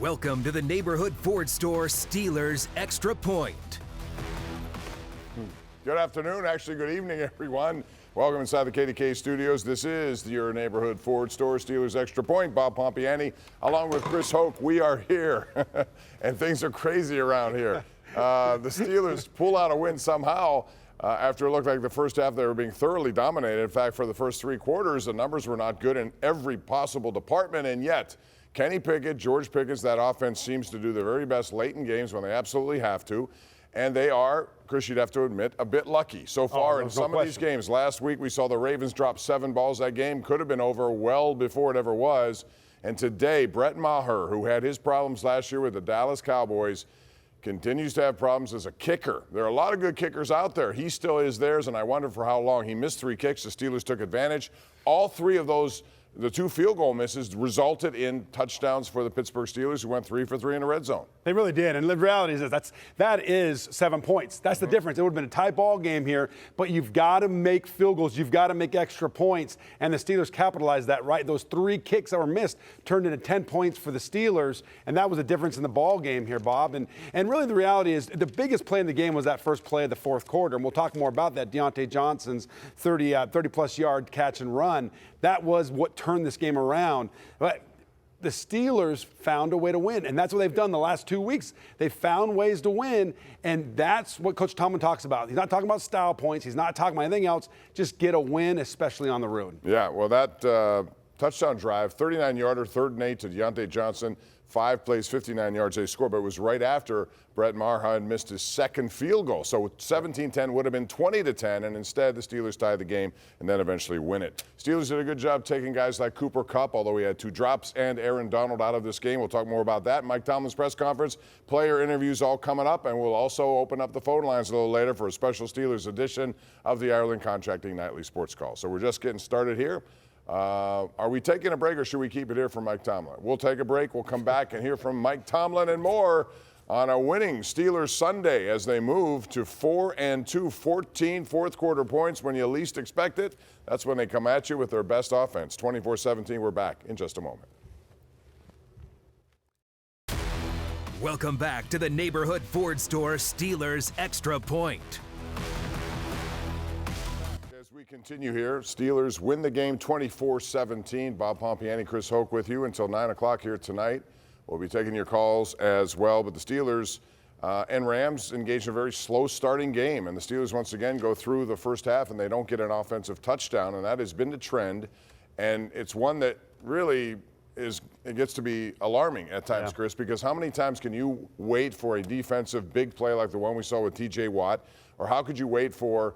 Welcome to the neighborhood Ford store Steelers Extra Point. Good afternoon, actually good evening, everyone. Welcome inside the KDKA studios. This is your neighborhood Ford store Steelers Extra Point. Bob Pompeani, along with Chris Hoke, we are here. And things are crazy around here. The Steelers pull out a win somehow after it looked like the first half they were being thoroughly dominated. In fact, for the first three quarters, the numbers were not good in every possible department, and yet Kenny Pickett, George Pickens, that offense seems to do their very best late in games when they absolutely have to. And they are, Chris, you'd have to admit, a bit lucky so far in some of these games. Last week we saw the Ravens drop 7 balls. That game could have been over well before it ever was. And today, Brett Maher, who had his problems last year with the Dallas Cowboys, continues to have problems as a kicker. There are a lot of good kickers out there. He still is theirs, and I wonder for how long. He missed 3 kicks. The Steelers took advantage. All 3 of those, the 2 field goal misses, resulted in touchdowns for the Pittsburgh Steelers, who went 3 for 3 in the red zone. They really did. And the reality is that is 7 points. That's the difference. It would have been a tie ball game here, but you've got to make field goals. You've got to make extra points. And the Steelers capitalized that, right? Those 3 kicks that were missed turned into 10 points for the Steelers, and that was the difference in the ball game here, Bob. And really the reality is the biggest play in the game was that first play of the fourth quarter, and we'll talk more about that. Deontay Johnson's 30-plus yard catch and run. That was what turned this game around. But the Steelers found a way to win, and that's what they've done the last 2 weeks. They've found ways to win, and that's what Coach Tomlin talks about. He's not talking about style points. He's not talking about anything else. Just get a win, especially on the road. Yeah, well, that touchdown drive, 39-yarder, 3rd and 8 to Deontay Johnson, 5 plays, 59 yards they scored, but it was right after Brett Maher had missed his second field goal. So 17-10 would have been 20-10, and instead the Steelers tied the game and then eventually win it. Steelers did a good job taking guys like Cooper Kupp, although he had 2 drops, and Aaron Donald out of this game. We'll talk more about that. Mike Tomlin's press conference, player interviews all coming up, and we'll also open up the phone lines a little later for a special Steelers edition of the Ireland Contracting Nightly Sports Call. So we're just getting started here. Are we taking a break or should we keep it here for Mike Tomlin? We'll take a break. We'll come back and hear from Mike Tomlin and more on a winning Steelers Sunday as they move to 4-2, 14 fourth quarter points when you least expect it. That's when they come at you with their best offense. 24-17, we're back in just a moment. Welcome back to the neighborhood Ford store Steelers Extra Point. We continue here. Steelers win the game 24-17. Bob Pompeani, Chris Hoke with you until 9 o'clock here tonight. We'll be taking your calls as well. But the Steelers and Rams engage in a very slow starting game. And the Steelers once again go through the first half and they don't get an offensive touchdown. And that has been the trend. And it's one that really it gets to be alarming at times, Chris, because how many times can you wait for a defensive big play like the one we saw with TJ Watt? Or how could you wait for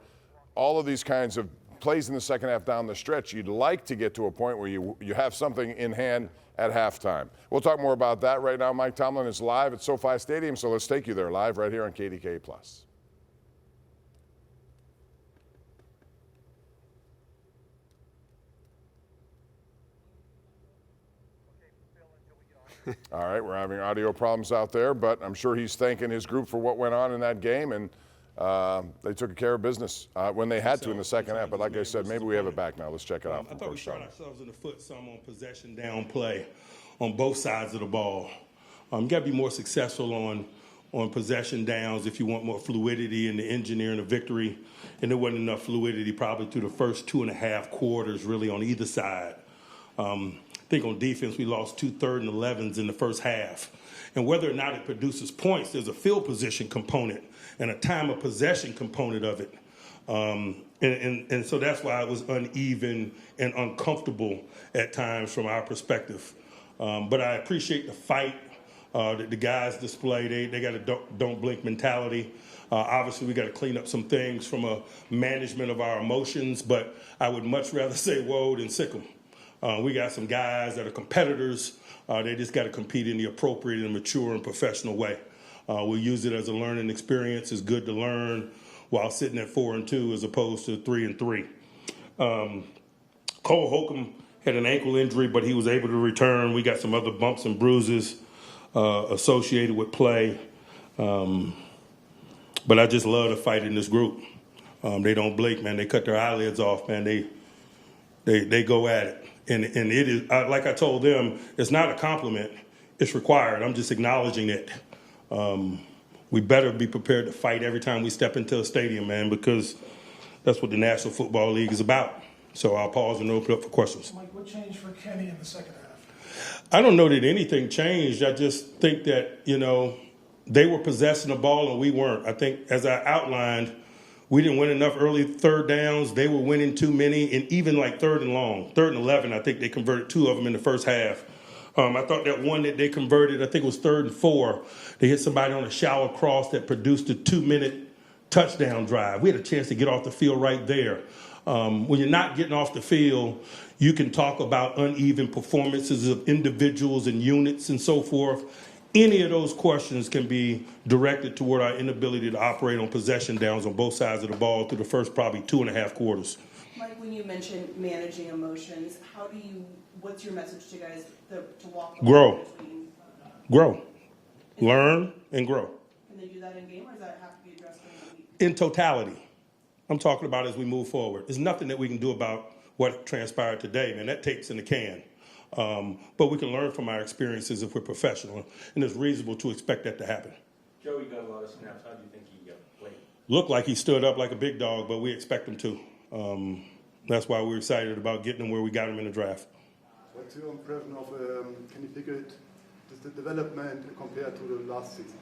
all of these kinds of plays in the second half down the stretch? You'd like to get to a point where you have something in hand at halftime. We'll talk more about that right now. Mike Tomlin is live at SoFi Stadium, so let's take you there live right here on KDKA+. All right, we're having audio problems out there, but I'm sure he's thanking his group for what went on in that game, and they took care of business when they had to in the second half. But like I said, maybe we have it back now. Let's check it out. I thought we shot ourselves in the foot some on possession down play on both sides of the ball. You got to be more successful on possession downs if you want more fluidity in the engineering of victory. And there wasn't enough fluidity probably through the first 2.5 quarters really on either side. I think on defense we lost 2 3rd and 11s in the first half. And whether or not it produces points, there's a field position component and a time of possession component of it. And so that's why it was uneven and uncomfortable at times from our perspective. But I appreciate the fight that the guys display. They got a don't blink mentality. Obviously, we got to clean up some things from a management of our emotions, but I would much rather say whoa than sick 'em. We got some guys that are competitors. They just got to compete in the appropriate and mature and professional way. We'll use it as a learning experience. It's good to learn while sitting at 4-2 as opposed to 3-3. Cole Holcomb had an ankle injury, but he was able to return. We got some other bumps and bruises associated with play. But I just love the fight in this group. They don't blink, man. They cut their eyelids off, man. They go at it. And it is, like I told them, it's not a compliment. it's required. I'm just acknowledging it. We better be prepared to fight every time we step into a stadium, man, because that's what the National Football League is about. So I'll pause and open up for questions. Mike, what changed for Kenny in the second half? I don't know that anything changed. I just think that, they were possessing the ball and we weren't. I think, as I outlined, we didn't win enough early third downs. They were winning too many, and even like third and long, 3rd and 11, I think they converted 2 of them in the first half. I thought that one that they converted, I think it was 3rd and 4. They hit somebody on a shallow cross that produced a 2-minute touchdown drive. We had a chance to get off the field right there. When you're not getting off the field, you can talk about uneven performances of individuals and units and so forth. Any of those questions can be directed toward our inability to operate on possession downs on both sides of the ball through the first probably 2.5 quarters. Mike, when you mentioned managing emotions, what's your message to guys to walk the Grow. line between? Grow. Learn and grow. Can they do that in game, or does that have to be addressed during the week? In totality. I'm talking about as we move forward. There's nothing that we can do about what transpired today, man. That tape's in the can. But we can learn from our experiences if we're professional, and it's reasonable to expect that to happen. Joey got a lot of snaps. How do you think he played? Looked like he stood up like a big dog, but we expect him to. That's why we're excited about getting him where we got him in the draft. What's your impression of Kenny Pickett, the development compared to the last season?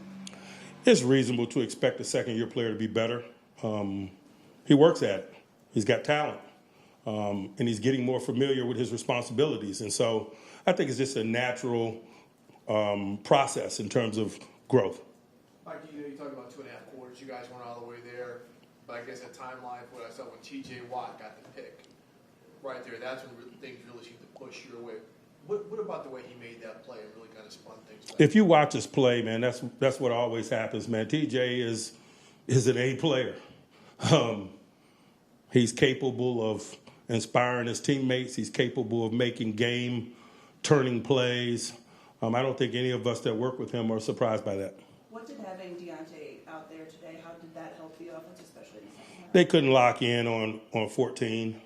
It's reasonable to expect a second-year player to be better. He works at it. He's got talent. And he's getting more familiar with his responsibilities. And so I think it's just a natural process in terms of growth. Mike, you talk about 2.5 quarters. You guys weren't all the way there. But I guess that timeline, what I saw when T.J. Watt got the pick, right there, that's when things really seemed to push your way. What about the way he made that play and really kind of spun things back? If you watch us play, man, that's what always happens, man. T.J. is an A player. He's capable of inspiring his teammates. He's capable of making game-turning plays. I don't think any of us that work with him are surprised by that. What did having Deontay out there today, how did that help the offense, especially in the second half? They couldn't lock in on 14.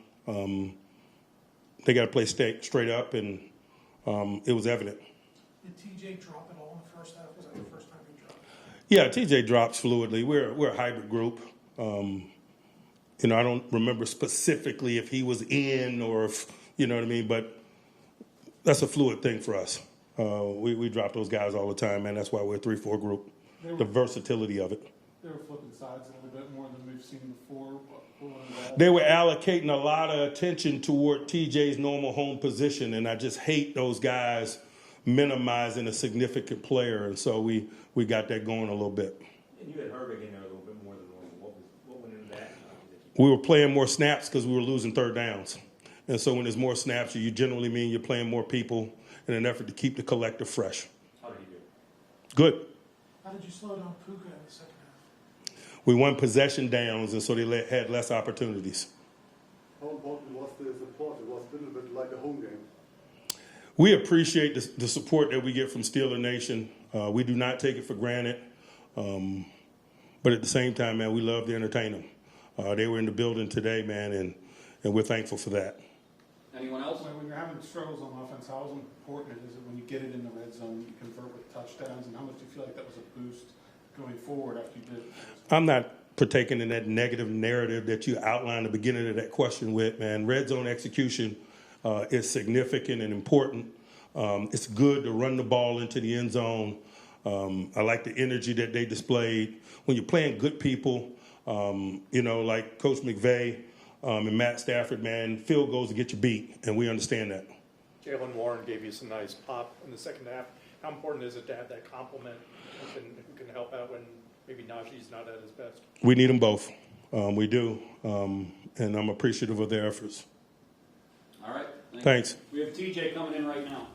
They got to play straight up, and it was evident. Did TJ drop it all in the first half? Was that the first time he dropped? Yeah, TJ drops fluidly. We're a hybrid group. I don't remember specifically if he was in or if, you know what I mean, but that's a fluid thing for us. We drop those guys all the time, man. That's why we're a 3-4 group, the versatility of it. They were flipping sides a little bit more than we've seen before. They were allocating a lot of attention toward TJ's normal home position, and I just hate those guys minimizing a significant player, and so we got that going a little bit. And you had Herbig in there a little bit more than normal. What went into that? We were playing more snaps because we were losing third downs. And so when there's more snaps, you generally mean you're playing more people in an effort to keep the collective fresh. How did he do? Good. How did you slow down Puka in the second half? We won possession downs, and so they had less opportunities. How important was the support? It was a little bit like a home game. We appreciate the support that we get from Steeler Nation. We do not take it for granted. But at the same time, man, we love to entertain them. They were in the building today, man, and we're thankful for that. Anyone else? When you're having struggles on offense, how important is it when you get it in the red zone, you convert with touchdowns, and how much do you feel like that was a boost going forward after you did it? I'm not partaking in that negative narrative that you outlined at the beginning of that question with, man. Red zone execution is significant and important. It's good to run the ball into the end zone. I like the energy that they displayed. When you're playing good people, like Coach McVay and Matt Stafford, man, field goals to get you beat, and we understand that. Jalen Warren gave you some nice pop in the second half. How important is it to have that complement who can help out when maybe Najee's not at his best? We need them both. We do, and I'm appreciative of their efforts. All right. Thanks. We have TJ coming in right now.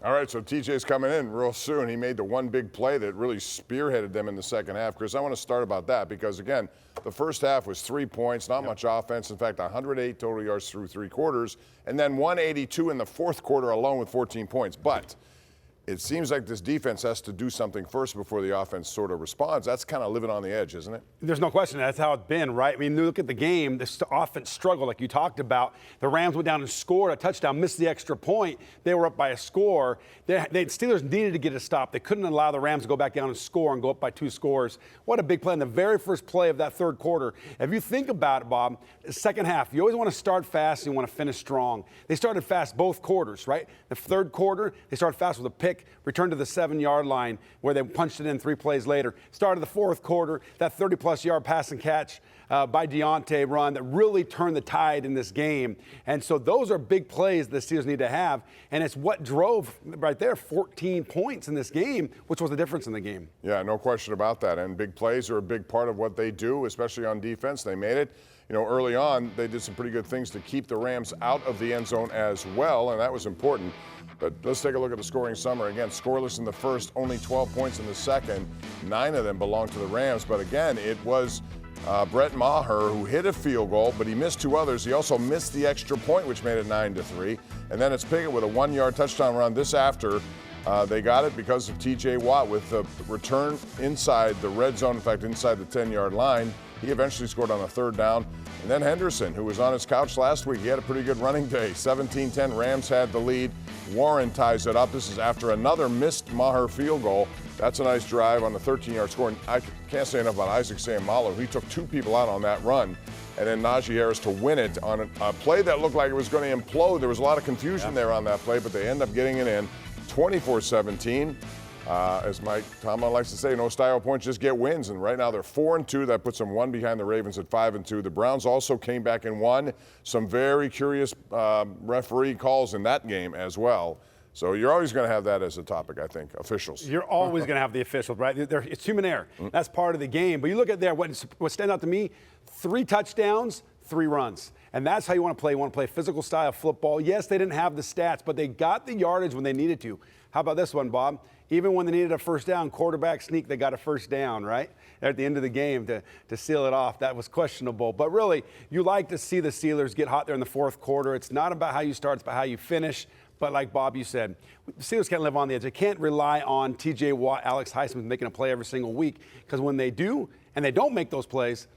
All right, so TJ's coming in real soon. He made the one big play that really spearheaded them in the second half. Chris, I want to start about that because, again, the first half was 3 points, not much offense. In fact, 108 total yards through 3 quarters, and then 182 in the fourth quarter alone with 14 points. But it seems like this defense has to do something first before the offense sort of responds. That's kind of living on the edge, isn't it? There's no question. That's how it's been, right? I mean, look at the game. The offense struggled, like you talked about. The Rams went down and scored a touchdown, missed the extra point. They were up by a score. The Steelers needed to get a stop. They couldn't allow the Rams to go back down and score and go up by 2 scores. What a big play in the very first play of that third quarter. If you think about it, Bob, the second half, you always want to start fast and you want to finish strong. They started fast both quarters, right? The third quarter, they started fast with a pick, returned to the 7-yard line where they punched it in 3 plays later. Started the fourth quarter, that 30-plus yard pass and catch by Deontay run that really turned the tide in this game. And so those are big plays the Steelers need to have, and it's what drove right there 14 points in this game, which was the difference in the game. Yeah, no question about that. And big plays are a big part of what they do, especially on defense. They made it. You know, early on, they did some pretty good things to keep the Rams out of the end zone as well, and that was important. But let's take a look at the scoring summary. Again, scoreless in the first, only 12 points in the second. 9 of them belonged to the Rams. But again, it was Brett Maher who hit a field goal, but he missed 2 others. He also missed the extra point, which made it 9-3. And then it's Pickett with a 1-yard touchdown run this after. They got it because of T.J. Watt with the return inside the red zone, in fact, inside the 10-yard line. He eventually scored on a 3rd down. And then Henderson, who was on his couch last week, he had a pretty good running day. 17-10, Rams had the lead. Warren ties it up. This is after another missed Maher field goal. That's a nice drive on the 13-yard score. And I can't say enough about Isaac Seumalo. He took 2 people out on that run. And then Najee Harris to win it on a play that looked like it was going to implode. There was a lot of confusion there on that play, but they end up getting it in 24-17. As Mike Tomlin likes to say, no style points, just get wins. And right now they're 4-2. That puts them 1 behind the Ravens at 5-2. The Browns also came back and won. Some very curious referee calls in that game as well. So you're always going to have that as a topic, I think, officials. You're always going to have the officials, right? It's human error. That's part of the game. But you look at there, what stands out to me, 3 touchdowns, 3 runs. And that's how you want to play. You want to play physical style football. Yes, they didn't have the stats, but they got the yardage when they needed to. How about this one, Bob? Even when they needed a first down, quarterback sneak, they got a first down, right? At the end of the game to seal it off. That was questionable. But really, you like to see the Steelers get hot there in the fourth quarter. It's not about how you start, it's about how you finish. But like Bob, you said, the Steelers can't live on the edge. They can't rely on T.J. Watt, Alex Highsmith making a play every single week. Because when they do, and they don't make those plays,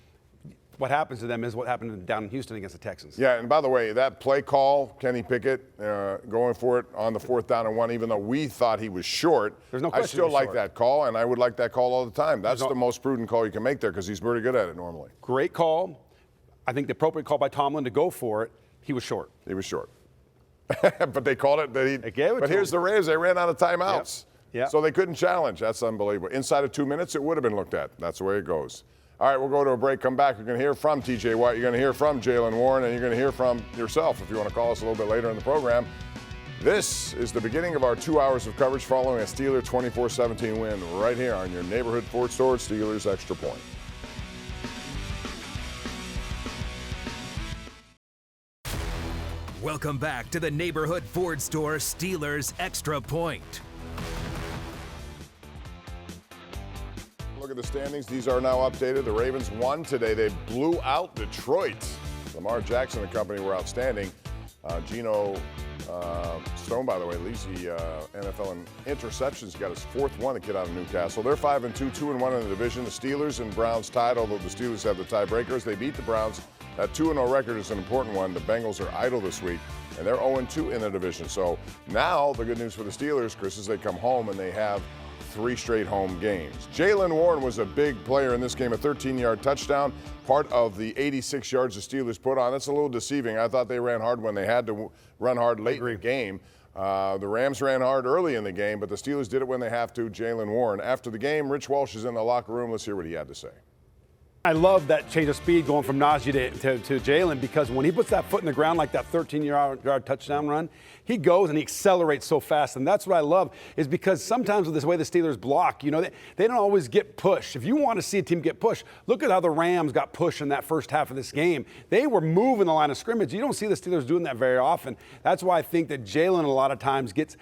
what happens to them is what happened down in Houston against the Texans. Yeah, and by the way, that play call, Kenny Pickett going for it on the 4th down and 1, even though we thought he was short, There's no question I still like that call, and I would like that call all the time. That's the most prudent call you can make there because he's pretty good at it normally. Great call. I think the appropriate call by Tomlin to go for it. He was short. He was short. But they called it. But here's the Rams. They ran out of timeouts. Yep. So they couldn't challenge. That's unbelievable. Inside of 2 minutes, it would have been looked at. That's the way it goes. All right, we'll go to a break. Come back. You're going to hear from T.J. Watt. You're going to hear from Jaylen Warren. And you're going to hear from yourself if you want to call us a little bit later in the program. This is the beginning of our 2 hours of coverage following a Steeler 24-17 win right here on your neighborhood Ford store, Steelers Extra Point. Welcome back to the neighborhood Ford store, Steelers Extra Point. Look at the standings. These are now updated. The Ravens won today. They blew out Detroit. Lamar Jackson and company were outstanding. Geno Stone, by the way, leads the NFL in interceptions. He got his 4th one, the kid out of Newcastle. They're 5-2, 2-1 in the division. The Steelers and Browns tied, although the Steelers have the tiebreakers. They beat the Browns. That 2-0 record is an important one. The Bengals are idle this week, and they're 0-2 in the division. So now the good news for the Steelers, Chris, is they come home and they have 3 straight home games. Jaylen Warren was a big player in this game, a 13-yard touchdown, part of the 86 yards the Steelers put on. That's a little deceiving. I thought they ran hard when they had to run hard late in the game. The Rams ran hard early in the game, but the Steelers did it when they have to. Jaylen Warren. After the game, Rich Walsh is in the locker room. Let's hear what he had to say. I love that change of speed going from Najee to Jaylen, because when he puts that foot in the ground like that 13-yard touchdown run, he goes and he accelerates so fast. And that's what I love, is because sometimes with this way the Steelers block, you know, they don't always get pushed. If you want to see a team get pushed, look at how the Rams got pushed in that first half of this game. They were moving the line of scrimmage. You don't see the Steelers doing that very often. That's why I think that Jaylen a lot of times gets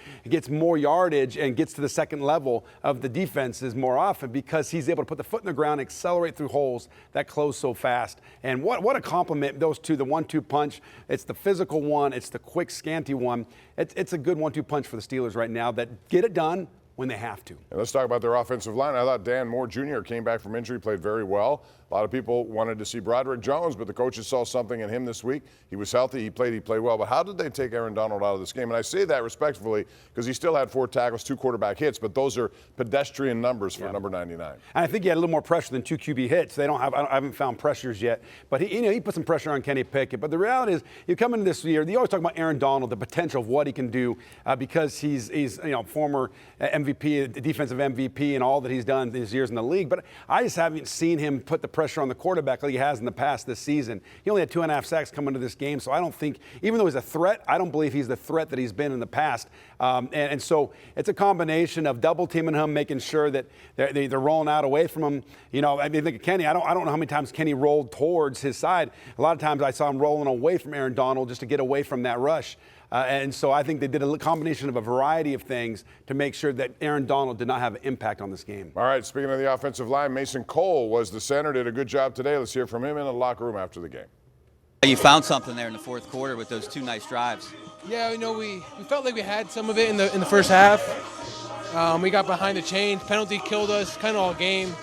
more yardage and gets to the second level of the defenses more often, because he's able to put the foot in the ground, accelerate through holes, that close so fast. And what a compliment those two, the 1-2 punch. It's the physical one. It's the quick, scanty one. It's a good 1-2 punch for the Steelers right now that get it done when they have to. And let's talk about their offensive line. I thought Dan Moore Jr. came back from injury, played very well. A lot of people wanted to see Broderick Jones, but the coaches saw something in him this week. He was healthy. He played well. But how did they take Aaron Donald out of this game? And I say that respectfully because he still had 4 tackles, 2 quarterback hits, but those are pedestrian numbers for number 99. And I think he had a little more pressure than 2 QB hits. I haven't found pressures yet. But he put some pressure on Kenny Pickett. But the reality is, you come into this year, you always talk about Aaron Donald, the potential of what he can do because he's former MVP, defensive MVP, and all that he's done these years in the league. But I just haven't seen him put the pressure on the quarterback like he has in the past this season. He only had 2.5 sacks coming into this game, so I don't think, even though he's a threat, I don't believe he's the threat that he's been in the past. And so it's a combination of double teaming him, making sure that they're rolling out away from him. I think of Kenny, I don't know how many times Kenny rolled towards his side. A lot of times I saw him rolling away from Aaron Donald just to get away from that rush. And so I think they did a combination of a variety of things to make sure that Aaron Donald did not have an impact on this game. All right, speaking of the offensive line, Mason Cole was the center, did a good job today. Let's hear from him in the locker room after the game. You found something there in the fourth quarter with those 2 nice drives. Yeah, we felt like we had some of it in the first half. We got behind the chains. Penalty killed us kind of all game.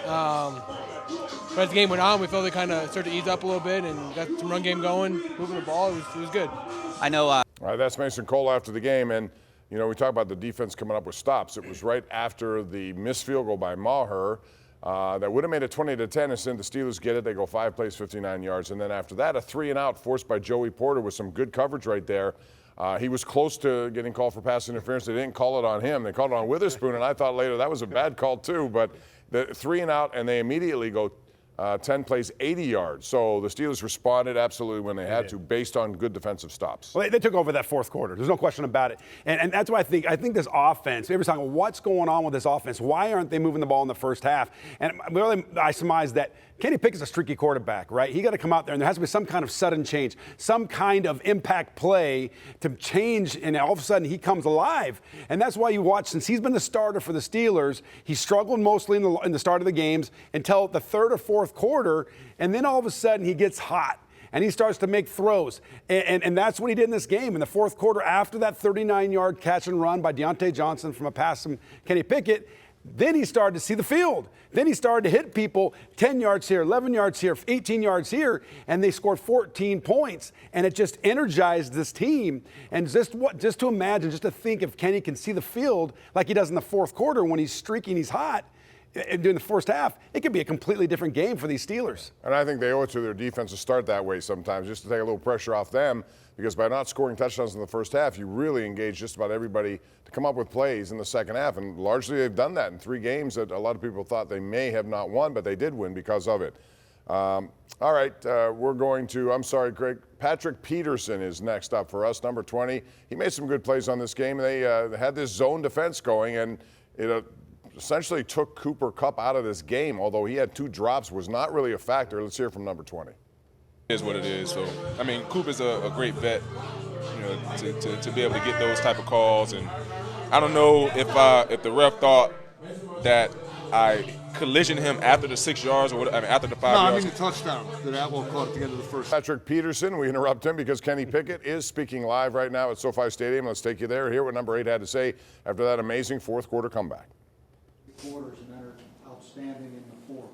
But as the game went on, we felt they kind of started to ease up a little bit and got some run game going, moving the ball. It was good. I know. All right, that's Mason Cole after the game. And, we talk about the defense coming up with stops. It was right after the missed field goal by Maher that would have made it 20-10. Instead, the Steelers get it. They go 5 plays, 59 yards. And then after that, a 3-and-out forced by Joey Porter with some good coverage right there. He was close to getting called for pass interference. They didn't call it on him. They called it on Witherspoon, and I thought later that was a bad call too. But the 3-and-out, and they immediately go 10 plays, 80 yards. So the Steelers responded absolutely when they had to, based on good defensive stops. Well, they took over that fourth quarter. There's no question about it. And that's why I think this offense, every time, what's going on with this offense? Why aren't they moving the ball in the first half? And really, I surmise that Kenny Pickett's a streaky quarterback, right? He got to come out there, and there has to be some kind of sudden change, some kind of impact play to change, and all of a sudden he comes alive. And that's why you watch, since he's been the starter for the Steelers, he struggled mostly in the start of the games until the third or fourth quarter, and then all of a sudden he gets hot. And he starts to make throws. And that's what he did in this game. In the fourth quarter, after that 39-yard catch and run by Deontay Johnson from a pass from Kenny Pickett, then he started to see the field. Then he started to hit people 10 yards here, 11 yards here, 18 yards here, and they scored 14 points. And it just energized this team. And just to imagine, just to think if Kenny can see the field like he does in the fourth quarter when he's streaking, he's hot, during the first half, it could be a completely different game for these Steelers. And I think they owe it to their defense to start that way sometimes, just to take a little pressure off them, because by not scoring touchdowns in the first half, you really engage just about everybody to come up with plays in the second half. And largely they've done that in 3 games that a lot of people thought they may have not won, but they did win because of it. All right, we're going to, I'm sorry, Greg, Patrick Peterson is next up for us, number 20. He made some good plays on this game. They had this zone defense going, and it essentially took Cooper Kupp out of this game, although he had 2 drops, was not really a factor. Let's hear from number 20. It is what it is. So, I mean, Cooper's a great vet, to be able to get those type of calls. And I don't know if the ref thought that I collisioned him after the 6 yards or after the 5 yards. No, I mean the touchdown that Atwell caught at the end of the first. Patrick Peterson, we interrupt him because Kenny Pickett is speaking live right now at SoFi Stadium. Let's take you there. Hear what number 8 had to say after that amazing fourth quarter comeback. Quarters and they're outstanding in the fourth.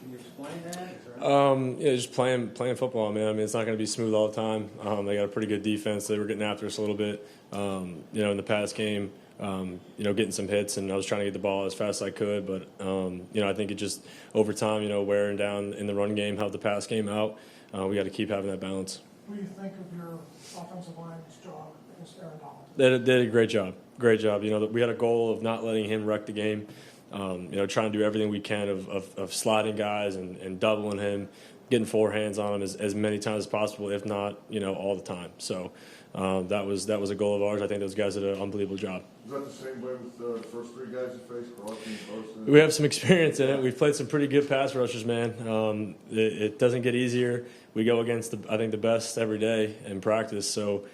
Can you explain that? Yeah, just playing football, man. I mean, it's not going to be smooth all the time. They got a pretty good defense. They were getting after us a little bit. In the past game, getting some hits, and I was trying to get the ball as fast as I could. But I think it just over time, wearing down in the run game, helped the pass game out. We got to keep having that balance. What do you think of your offensive line's job against Aaron Donald? They did a great job. Great job. We had a goal of not letting him wreck the game. Trying to do everything we can of sliding guys and doubling him, getting forehands on him as many times as possible, if not, all the time. So that was a goal of ours. I think those guys did an unbelievable job. Is that the same way with the first 3 guys you faced, Crosby and Bosa? We have some experience in it. We've played some pretty good pass rushers, man. It doesn't get easier. We go against, the best every day in practice. So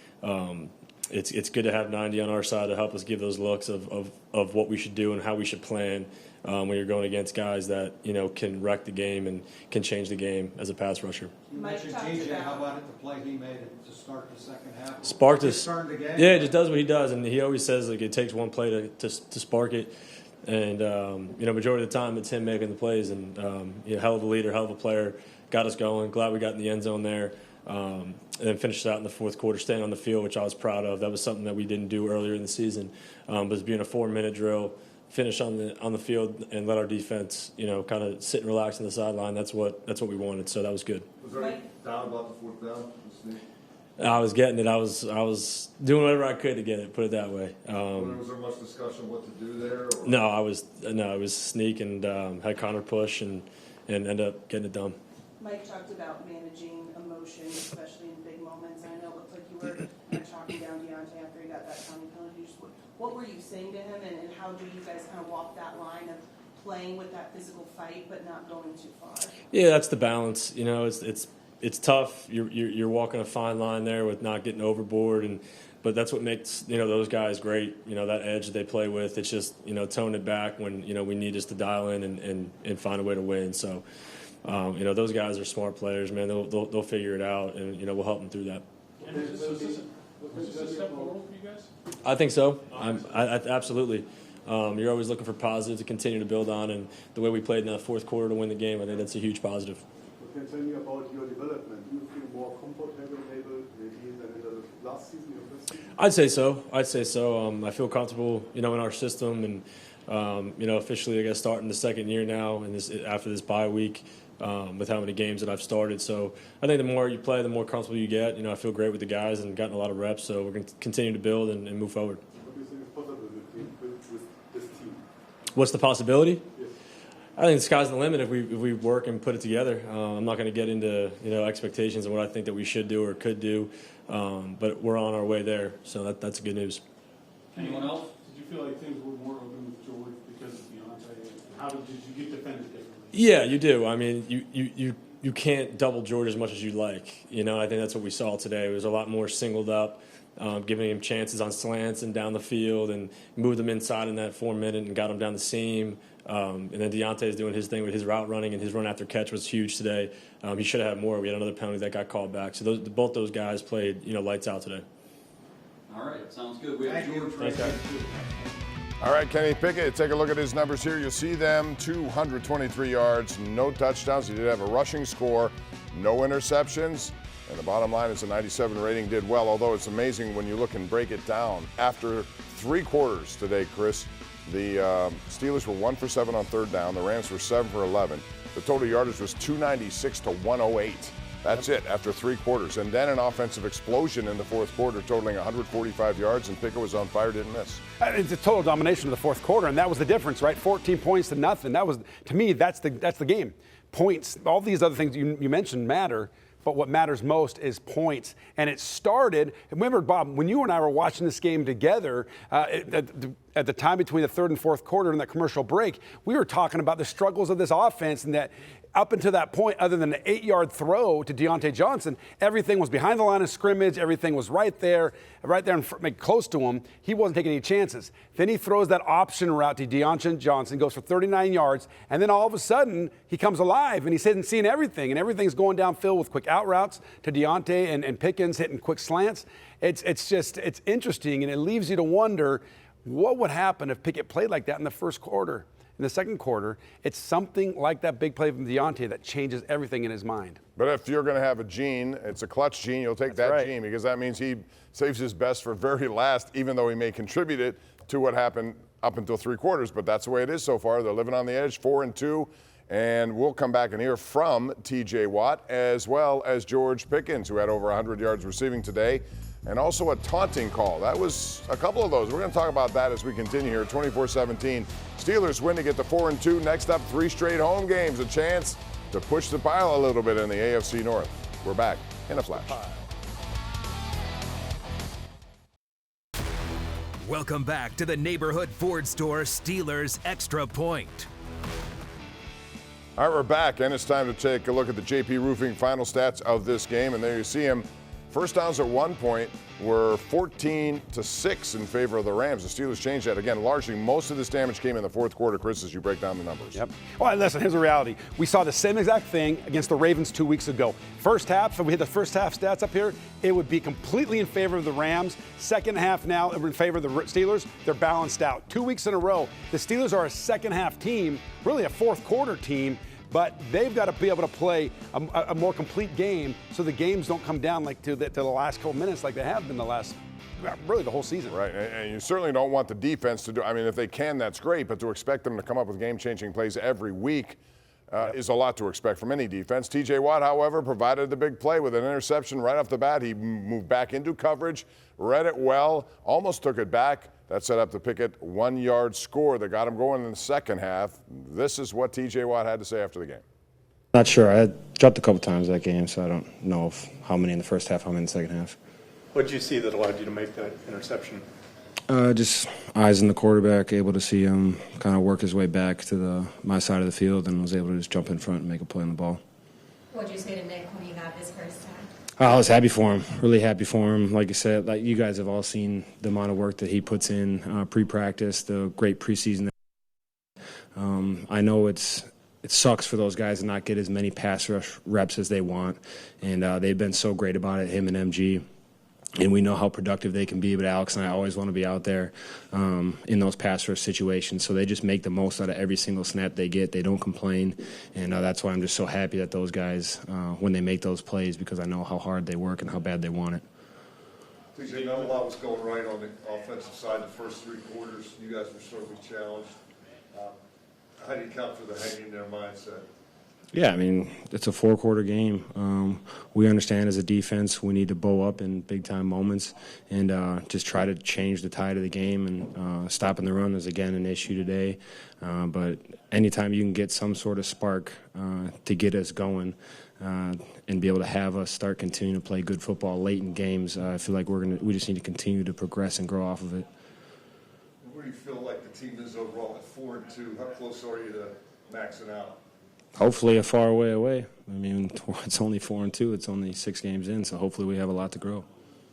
it's good to have 90 on our side to help us give those looks of what we should do and how we should plan when you're going against guys that, can wreck the game and can change the game as a pass rusher. You mentioned TJ. How about it, the play he made to start the second half? Sparked us. The game? Yeah, it just does what he does, and he always says it takes one play to spark it. And majority of the time it's him making the plays, and hell of a leader, hell of a player, got us going. Glad we got in the end zone there, and then finished out in the fourth quarter, staying on the field, which I was proud of. That was something that we didn't do earlier in the season, but being a 4-minute drill, finish on the field and let our defense, kind of sit and relax on the sideline. That's what we wanted. So that was good. Was there any doubt about the fourth down? I was getting it. I was doing whatever I could to get it. Put it that way. Was there much discussion what to do there? Or? No, it was sneak and had Connor push and end up getting it done. Mike talked about managing emotion, especially in big moments. I know it looked like you were talking down Deontay after he got that counting penalty. What were you saying to him, and how do you guys kind of walk that line of playing with that physical fight but not going too far? Yeah, that's the balance. It's tough. You're walking a fine line there with not getting overboard, but that's what makes those guys great. That edge that they play with. It's just tone it back when we need us to dial in and find a way to win. So those guys are smart players, man. They'll figure it out, and we'll help them through that. Was this a step forward for you guys? I think so. I absolutely. You're always looking for positive to continue to build on, and the way we played in that fourth quarter to win the game, I think that's a huge positive. Can you tell me about your development? Do you feel more comfortable maybe than in the last season, your first season? I'd say so. I feel comfortable, in our system, and officially, I guess, starting the second year now, and after this bye week, with how many games that I've started. So I think the more you play, the more comfortable you get. I feel great with the guys and gotten a lot of reps. So we're going to continue to build and move forward. What do you think is possible with this team? What's the possibility? Yes. I think the sky's the limit if we work and put it together. I'm not going to get into expectations and what I think that we should do or could do, but we're on our way there. So that's good news. Anyone else? Did you feel like things were more open with George because of Deontay? How did you get defended differently? Yeah, you do. I mean, you can't double George as much as you'd like. I think that's what we saw today. It was a lot more singled up, giving him chances on slants and down the field, and moved him inside in that 4-minute and got him down the seam. And then Deontay's doing his thing with his route running, and his run after catch was huge today. He should have had more. We had another penalty that got called back. So both those guys played lights out today. All right, sounds good. We have George right there. All right, Kenny Pickett, take a look at his numbers here. You'll see them, 223 yards, no touchdowns. He did have a rushing score, no interceptions. And the bottom line is a 97 rating, did well, although it's amazing when you look and break it down. After 3 quarters today, Chris, the Steelers were 1 for 7 on third down. The Rams were 7 for 11. The total yardage was 296 to 108. That's it after 3 quarters. And then an offensive explosion in the fourth quarter, totaling 145 yards, and Pickett was on fire, didn't miss. It's a total domination of the fourth quarter, and that was the difference, right? 14 points to nothing. That was, to me, that's the game. Points, all these other things you mentioned matter, but what matters most is points. And it started, remember, Bob, when you and I were watching this game together, at the time between the third and fourth quarter and that commercial break, we were talking about the struggles of this offense, and that up until that point, other than an 8-yard throw to Deontay Johnson, everything was behind the line of scrimmage. Everything was right there and close to him. He wasn't taking any chances. Then he throws that option route to Deontay Johnson, goes for 39 yards, and then all of a sudden he comes alive and he's seeing everything, and everything's going downfield with quick out routes to Deontay and Pickens hitting quick slants. It's interesting, and it leaves you to wonder what would happen if Pickett played like that in the first quarter. In the second quarter, it's something like that big play from Deontay that changes everything in his mind. But if you're going to have a gene, it's a clutch gene, you'll take that gene, because that means he saves his best for very last, even though he may contribute it to what happened up until 3 quarters. But that's the way it is so far. They're living on the edge, 4-2. And we'll come back and hear from T.J. Watt as well as George Pickens, who had over 100 yards receiving today. And also a taunting call. That was a couple of those. We're going to talk about that as we continue here. 24-17. Steelers win to get to 4-2. Next up, 3 straight home games. A chance to push the pile a little bit in the AFC North. We're back in a flash. Welcome back to the Neighborhood Ford Store Steelers Extra Point. All right, we're back, and it's time to take a look at the JP Roofing final stats of this game. And there you see him. First downs at one point were 14-6 in favor of the Rams. The Steelers changed that. Again, largely most of this damage came in the fourth quarter, Chris, as you break down the numbers. Yep. Well, listen, here's the reality. We saw the same exact thing against the Ravens 2 weeks ago. First half, if we hit the first half stats up here, it would be completely in favor of the Rams. Second half now, in favor of the Steelers. They're balanced out. 2 weeks in a row, the Steelers are a second half team, really a fourth quarter team. But they've got to be able to play a more complete game so the games don't come down like to the last couple minutes like they have been really the whole season. Right, and you certainly don't want the defense to do, I mean, if they can, that's great, but to expect them to come up with game-changing plays every week is a lot to expect from any defense. TJ Watt, however, provided the big play with an interception right off the bat. He moved back into coverage, read it well, almost took it back. That set up the Pickett 1-yard score that got him going in the second half. This is what TJ Watt had to say after the game. Not sure. I dropped a couple times that game, so I don't know how many in the first half, how many in the second half. What did you see that allowed you to make that interception? Just eyes on the quarterback, able to see him kind of work his way back to my side of the field, and was able to just jump in front and make a play on the ball. What did you say to Nick when you got his first time? I was happy for him, really happy for him. Like I said, like you guys have all seen the amount of work that he puts in pre-practice, the great preseason. I know it sucks for those guys to not get as many pass rush reps as they want, and they've been so great about it, him and MG. And we know how productive they can be, but Alex and I always want to be out there in those pass rush situations. So they just make the most out of every single snap they get. They don't complain, and that's why I'm just so happy that those guys, when they make those plays, because I know how hard they work and how bad they want it. TJ, not a lot was going right on the offensive side the first three quarters. You guys were certainly challenged. How do you account for the hang-in-there mindset? Yeah, I mean, it's a four-quarter game. We understand as a defense we need to bow up in big-time moments and just try to change the tide of the game. And stopping the run is, again, an issue today. But anytime you can get some sort of spark to get us going and be able to have us start continuing to play good football late in games, I feel like we just need to continue to progress and grow off of it. Where do you feel like the team is overall at 4-2? How close are you to maxing out? Hopefully a far way away. I mean, it's only 4-2. It's only 6 games in, so hopefully we have a lot to grow.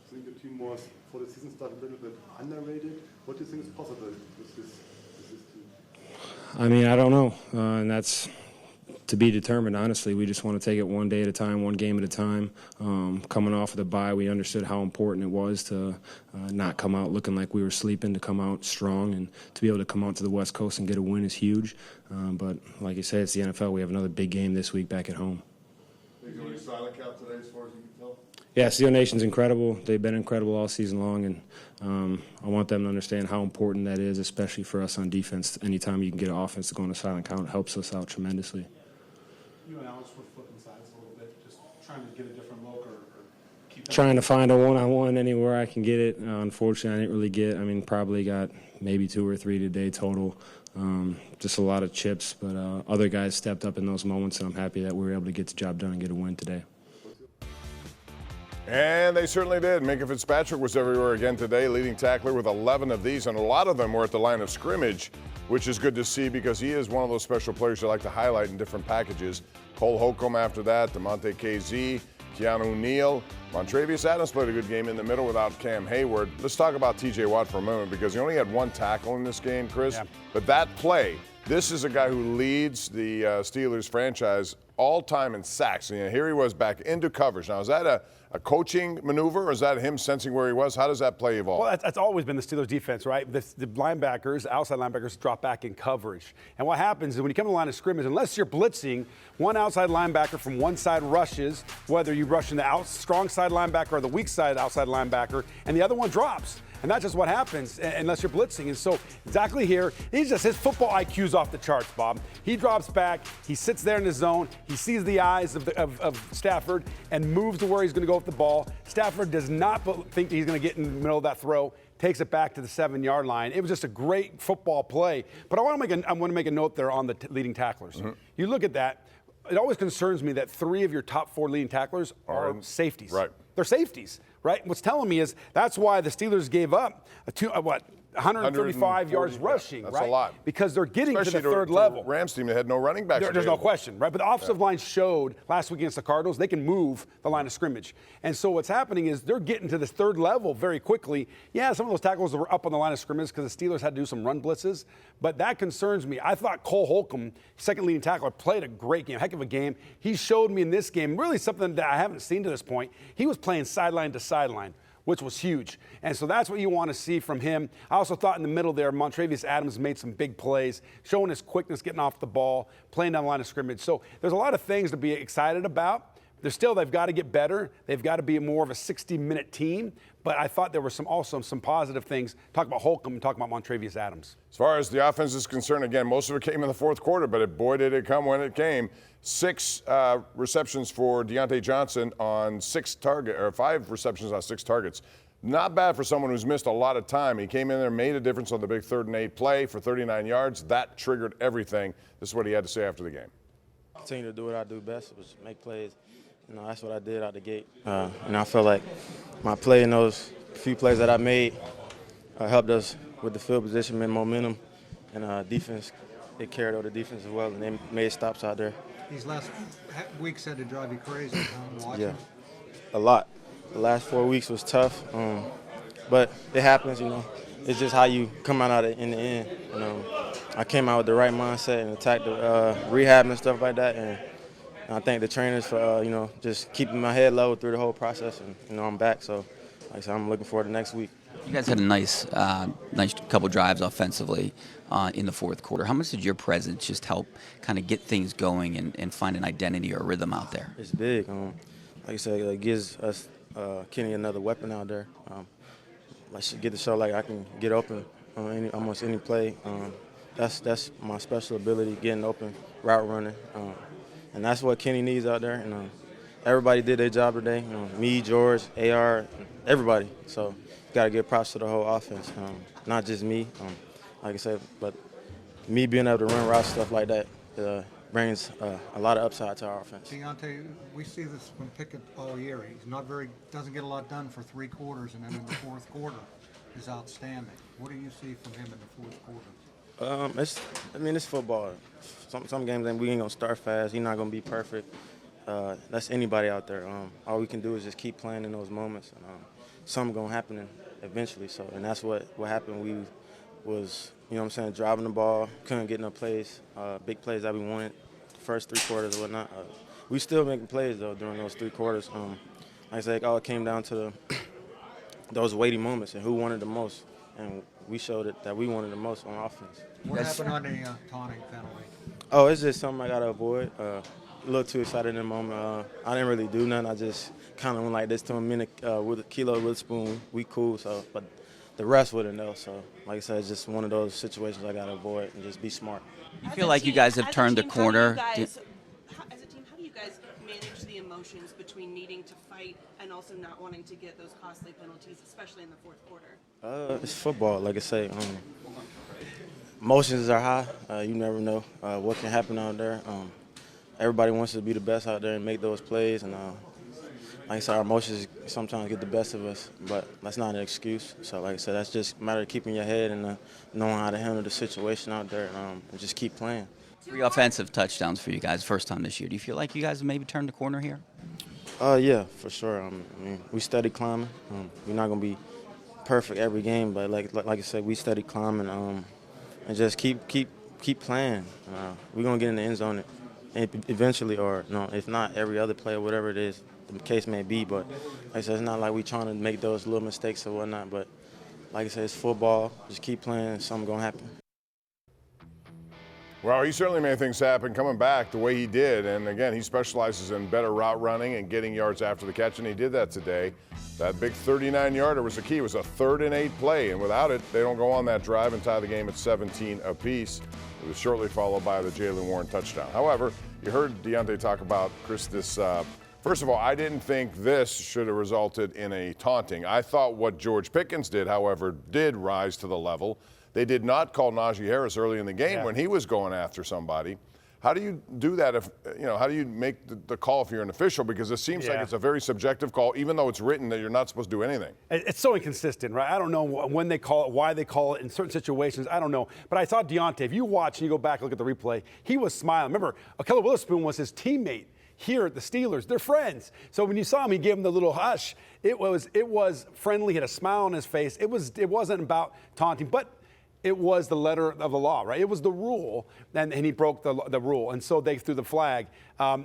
I think the team was, for the season start, a little bit underrated. What do you think is possible with this team? I mean, I don't know, and that's to be determined, honestly. We just want to take it one day at a time, one game at a time. Coming off of the bye, we understood how important it was to not come out looking like we were sleeping, to come out strong, and to be able to come out to the West Coast and get a win is huge. But like you say, it's the NFL. We have another big game this week back at home. Is there any silent count today as far as you can tell? Yeah, Steel Nation's incredible. They've been incredible all season long, and I want them to understand how important that is, especially for us on defense. Anytime you can get an offense to go on a silent count, it helps us out tremendously. You and Alex were flipping sides a little bit, just trying to get a different look or keep trying to find a one-on-one anywhere I can get it. Unfortunately, I didn't really get. I mean, probably got maybe 2 or 3 today total. Just a lot of chips, but other guys stepped up in those moments, and I'm happy that we were able to get the job done and get a win today. And they certainly did. Minka Fitzpatrick was everywhere again today, leading tackler with 11 of these, and a lot of them were at the line of scrimmage, which is good to see because he is one of those special players you like to highlight in different packages. Cole Holcomb after that, DeMonte KZ, Keanu Neal. Montravius Adams played a good game in the middle without Cam Hayward. Let's talk about TJ Watt for a moment because he only had 1 tackle in this game, Chris. Yeah. But that play, this is a guy who leads the Steelers franchise all-time in sacks. And here he was back into coverage. Now, is that a coaching maneuver, or is that him sensing where he was? How does that play evolve? Well, that's always been the Steelers' defense, right? The linebackers, outside linebackers, drop back in coverage. And what happens is when you come to the line of scrimmage, unless you're blitzing, one outside linebacker from one side rushes, whether you rush in the strong side linebacker or the weak side outside linebacker, and the other one drops. And that's just what happens unless you're blitzing. And so exactly here, his football IQ's off the charts, Bob. He drops back, he sits there in the zone, he sees the eyes of Stafford and moves to where he's going to go with the ball. Stafford does not think that he's going to get in the middle of that throw, takes it back to the 7-yard line. It was just a great football play. But I want to make a note there on the leading tacklers. Mm-hmm. You look at that. It always concerns me that 3 of your top 4 leading tacklers are safeties. Right. They're safeties, right? What's telling me is that's why the Steelers gave up 135 yards rushing, that's right? a lot. Because they're getting Especially to the third level. Rams team that had no running backs. There's no question, right? But the offensive line showed last week against the Cardinals they can move the line of scrimmage. And so what's happening is they're getting to this third level very quickly. Yeah, some of those tackles were up on the line of scrimmage because the Steelers had to do some run blitzes, but that concerns me. I thought Cole Holcomb, second leading tackler, played a great game, heck of a game. He showed me in this game really something that I haven't seen to this point. He was playing sideline to sideline, which was huge. And so that's what you want to see from him. I also thought in the middle there, Montravius Adams made some big plays, showing his quickness, getting off the ball, playing down the line of scrimmage. So there's a lot of things to be excited about. They've got to get better. They've got to be more of a 60-minute team. But I thought there were also some positive things. Talk about Holcomb and talk about Montravius Adams. As far as the offense is concerned, again, most of it came in the fourth quarter, but boy, did it come when it came. 6 receptions for Deontay Johnson on 5 receptions on 6 targets. Not bad for someone who's missed a lot of time. He came in there, made a difference on the big 3rd and 8 play for 39 yards. That triggered everything. This is what he had to say after the game. Continue to do what I do best, which is make plays. You know, that's what I did out the gate. And I feel like my play in those few plays that I made helped us with the field position and momentum. And defense, they carried over the defense as well, and they made stops out there. These last weeks had to drive you crazy, huh? Yeah, a lot. The last 4 weeks was tough, but it happens, you know. It's just how you come out in the end. You know, I came out with the right mindset and attacked the rehab and stuff like that, and I thank the trainers for, you know, just keeping my head low through the whole process, and, you know, I'm back. So, like I said, I'm looking forward to next week. You guys had a nice couple drives offensively in the fourth quarter. How much did your presence just help kind of get things going and find an identity or a rhythm out there? It's big. Like I said, it gives us Kenny another weapon out there. I should get to show like I can get open on almost any play. That's my special ability, getting open, route running. And that's what Kenny needs out there. And everybody did their job today. You know, me, George, AR, everybody. So got to give props to the whole offense, not just me. Like I said, but me being able to run routes, stuff like that, brings a lot of upside to our offense. Deontay, we see this from Pickett all year. He's doesn't get a lot done for 3 quarters, and then in the fourth quarter is outstanding. What do you see from him in the fourth quarter? It's football. Some games we ain't gonna start fast. He's not gonna be perfect. That's anybody out there. All we can do is just keep playing in those moments, and something gonna happen eventually. So, and that's what happened. We was, you know what I'm saying, driving the ball, couldn't get no plays, big plays that we wanted, first 3 quarters or whatnot. We still making plays though during those 3 quarters. Like I said, it all came down to those weighty moments and who wanted the most, and we showed it that we wanted the most on offense. What happened on the taunting penalty? Oh, it's just something I gotta avoid. A little too excited in the moment. I didn't really do nothing. I just kind of went like this to him with a kilo with a spoon. We cool, so but the rest wouldn't know. So like I said, it's just one of those situations I gotta avoid and just be smart. You feel like you guys have turned the corner? As a team, how do you guys manage the emotions between needing to fight and also not wanting to get those costly penalties, especially in the fourth quarter? It's football, like I say. Emotions are high. You never know what can happen out there. Everybody wants to be the best out there and make those plays. And like I said, our emotions sometimes get the best of us, but that's not an excuse. So like I said, that's just a matter of keeping your head and knowing how to handle the situation out there and just keep playing. 3 offensive touchdowns for you guys, first time this year. Do you feel like you guys have maybe turned the corner here? Yeah, for sure. I mean, we steady climbing. We're not going to be perfect every game, but like I said, we steady climbing and just keep playing. We're going to get in the end zone eventually, or no, if not every other play or whatever it is the case may be. But like I said, it's not like we're trying to make those little mistakes or whatnot. But like I said, it's football. Just keep playing, something's going to happen. Well, he certainly made things happen coming back the way he did. And again, he specializes in better route running and getting yards after the catch, and he did that today. That big 39-yarder was the key. It was a 3rd and 8 play, and without it, they don't go on that drive and tie the game at 17 apiece. It was shortly followed by the Jaylen Warren touchdown. However, you heard Deontay talk about, Chris, this. First of all, I didn't think this should have resulted in a taunting. I thought what George Pickens did, however, did rise to the level. They did not call Najee Harris early in the game when he was going after somebody. How do you do that if, how do you make the call if you're an official? Because it seems like it's a very subjective call, even though it's written that you're not supposed to do anything. It's so inconsistent, right? I don't know when they call it, why they call it in certain situations. I don't know. But I saw Deontay. If you watch and you go back and look at the replay, he was smiling. Remember, Keller Witherspoon was his teammate here at the Steelers. They're friends. So when you saw him, he gave him the little hush. It was friendly. He had a smile on his face. It wasn't about taunting, but it was the letter of the law, right? It was the rule, and he broke the rule, and so they threw the flag.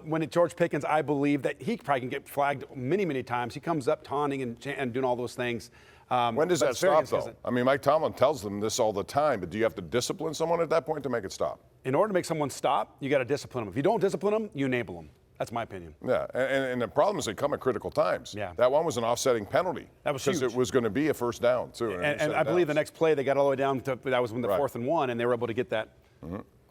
When George Pickens, I believe that he probably can get flagged many, many times. He comes up taunting and doing all those things. When does that stop, though? I mean, Mike Tomlin tells them this all the time, but do you have to discipline someone at that point to make it stop? In order to make someone stop, you got to discipline them. If you don't discipline them, you enable them. That's my opinion. Yeah, and the problem is they come at critical times. Yeah. That one was an offsetting penalty. That was huge. Because it was going to be a first down, too. And I believe the next play they got all the way down to, that was when the 4th and 1, and they were able to get that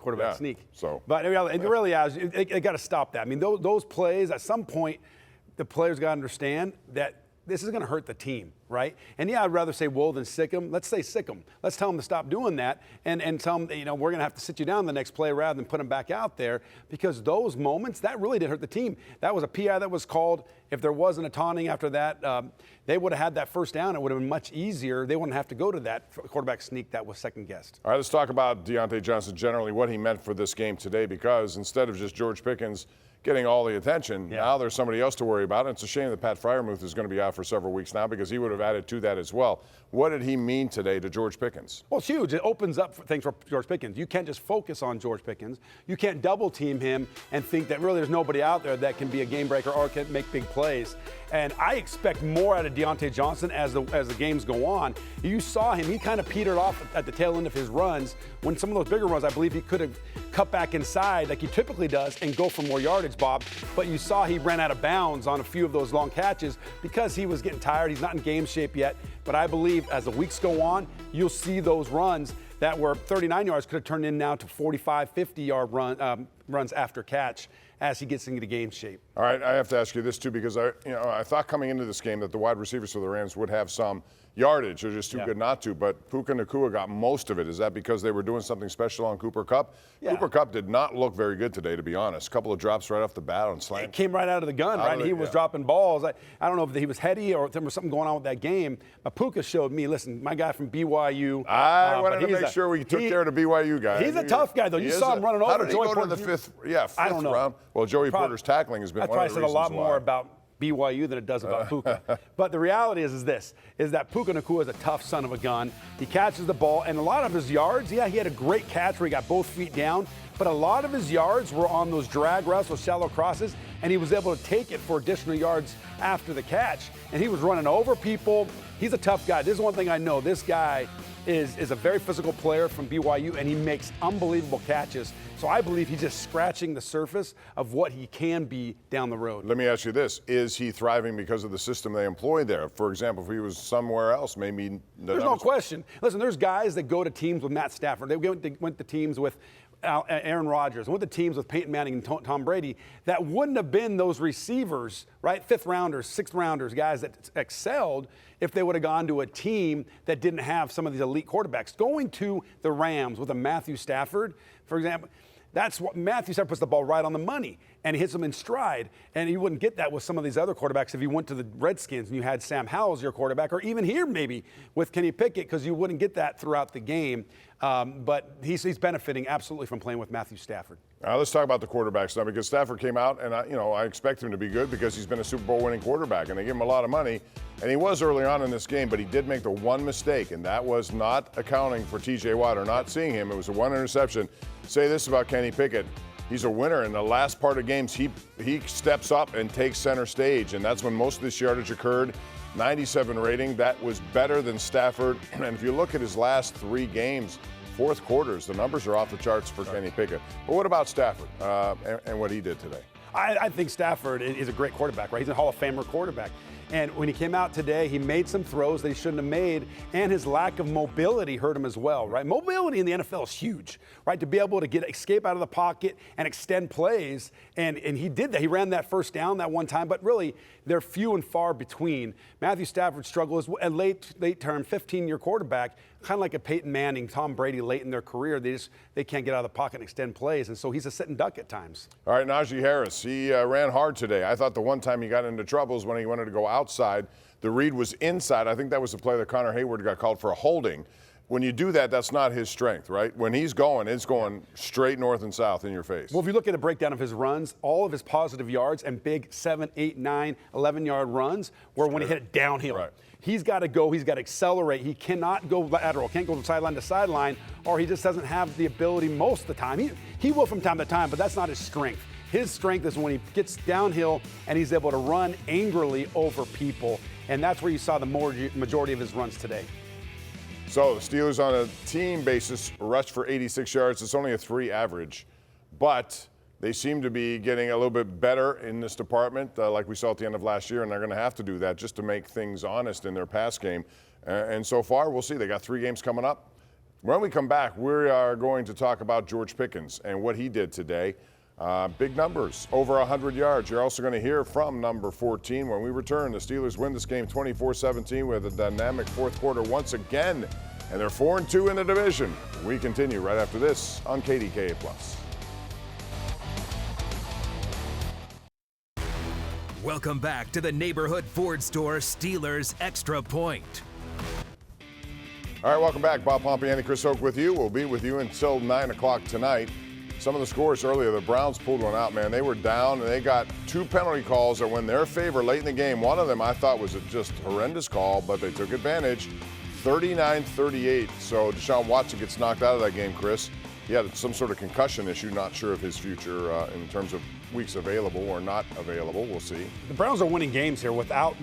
quarterback sneak. But it really is, they got to stop that. I mean, those plays, at some point, the players got to understand that this is going to hurt the team, right? And yeah, I'd rather say wool than sick them. Let's say sick them. Let's tell them to stop doing that and tell them, we're going to have to sit you down the next play rather than put them back out there, because those moments, that really did hurt the team. That was a PI that was called. If there wasn't a taunting after that, they would have had that first down. It would have been much easier. They wouldn't have to go to that quarterback sneak that was second guessed. All right, let's talk about Deontay Johnson generally, what he meant for this game today, because instead of just George Pickens getting all the attention, now there's somebody else to worry about. And it's a shame that Pat Freiermuth is going to be out for several weeks now, because he would have added to that as well. What did he mean today to George Pickens? Well, it's huge. It opens up things for George Pickens. You can't just focus on George Pickens. You can't double team him and think that really there's nobody out there that can be a game breaker or can make big plays. And I expect more out of Deontay Johnson as the games go on. You saw him. He kind of petered off at the tail end of his runs. When some of those bigger runs, I believe he could have cut back inside like he typically does and go for more yardage, Bob. But you saw he ran out of bounds on a few of those long catches because he was getting tired. He's not in game shape yet. But I believe as the weeks go on, you'll see those runs that were 39 yards could have turned in now to 45, 50-yard runs after catch as he gets into game shape. All right, I have to ask you this too, because I thought coming into this game that the wide receivers for the Rams would have some yardage. They're just too good not to. But Puka Nacua got most of it. Is that because they were doing something special on Cooper Kupp? Yeah. Cooper Kupp did not look very good today, to be honest. A couple of drops right off the bat on slant. It came right out of the gun, right? He was dropping balls. I don't know if he was heady or if there was something going on with that game. But Puka showed me, listen, my guy from BYU. I wanted to make sure we took care of the BYU guy. He's a tough guy, though. You saw him running over. How did he go to the fifth round? Well, Joey Porter's tackling has been one of the reasons why. I probably said a lot more about BYU than it does about Puka. But the reality is that Puka Nacua is a tough son of a gun. He catches the ball, and a lot of his yards, he had a great catch where he got both feet down, but a lot of his yards were on those drag routes, those shallow crosses, and he was able to take it for additional yards after the catch. And he was running over people. He's a tough guy. This is one thing I know. This guy is a very physical player from BYU, and he makes unbelievable catches. So I believe he's just scratching the surface of what he can be down the road. Let me ask you this. Is he thriving because of the system they employ there? For example, if he was somewhere else, maybe... There's no question. Listen, there's guys that go to teams with Matt Stafford. They went to teams with Aaron Rodgers, went to teams with Peyton Manning and Tom Brady that wouldn't have been those receivers, right? Fifth rounders, sixth rounders, guys that excelled if they would have gone to a team that didn't have some of these elite quarterbacks. Going to the Rams with a Matthew Stafford, for example, that's what Matthew Stafford puts the ball right on the money, and he hits them in stride. And you wouldn't get that with some of these other quarterbacks if you went to the Redskins and you had Sam Howell as your quarterback, or even here maybe with Kenny Pickett, because you wouldn't get that throughout the game. But he's benefiting absolutely from playing with Matthew Stafford. Let's talk about the quarterbacks now, because Stafford came out, and I expect him to be good because he's been a Super Bowl winning quarterback, and they give him a lot of money. And he was early on in this game, but he did make the one mistake, and that was not accounting for T.J. Watt or not seeing him. It was a one interception. Say this about Kenny Pickett. He's a winner. In the last part of games, he steps up and takes center stage, and that's when most of this yardage occurred. 97 rating. That was better than Stafford. And if you look at his last 3 games, fourth quarters, the numbers are off the charts for Kenny Pickett. But what about Stafford and what he did today? I think Stafford is a great quarterback, right? He's a Hall of Famer quarterback. And when he came out today, he made some throws that he shouldn't have made, and his lack of mobility hurt him as well, right? Mobility in the NFL is huge, right? To be able to escape out of the pocket and extend plays, and he did that. He ran that first down that one time, but really they're few and far between. Matthew Stafford struggles a late-term 15-year quarterback, kind of like a Peyton Manning, Tom Brady late in their career. They can't get out of the pocket and extend plays, and so he's a sit and duck at times. All right, Najee Harris, he ran hard today. I thought the one time he got into trouble is when he wanted to go outside. The read was inside. I think that was the play that Connor Hayward got called for a holding. When you do that, that's not his strength, right? When he's going, it's going straight north and south in your face. Well, if you look at a breakdown of his runs, all of his positive yards and big 7, 8, 9, 11-yard runs were when he hit it downhill. Right. He's got to go. He's got to accelerate. He cannot go lateral. Can't go from sideline to sideline, or he just doesn't have the ability most of the time. He will from time to time, but that's not his strength. His strength is when he gets downhill and he's able to run angrily over people, and that's where you saw the majority of his runs today. So the Steelers on a team basis rushed for 86 yards. It's only a 3 average, but they seem to be getting a little bit better in this department, like we saw at the end of last year, and they're going to have to do that just to make things honest in their pass game. And so far, we'll see. They got 3 games coming up. When we come back, we are going to talk about George Pickens and what he did today. Big numbers, over 100 yards. You're also going to hear from number 14 when we return. The Steelers win this game 24-17 with a dynamic fourth quarter once again, and they're 4-2 in the division. We continue right after this on KDKA+. Welcome back to the Neighborhood Ford Store Steelers Extra Point. All right, welcome back. Bob Pompeani, Chris Hoke with you. We'll be with you until 9 o'clock tonight. Some of the scores earlier, the Browns pulled one out, man. They were down, and they got 2 penalty calls that went in their favor late in the game. One of them I thought was a just horrendous call, but they took advantage. 39-38. So Deshaun Watson gets knocked out of that game, Chris. He had some sort of concussion issue. Not sure of his future in terms of weeks available or not available. We'll see. The Browns are winning games here without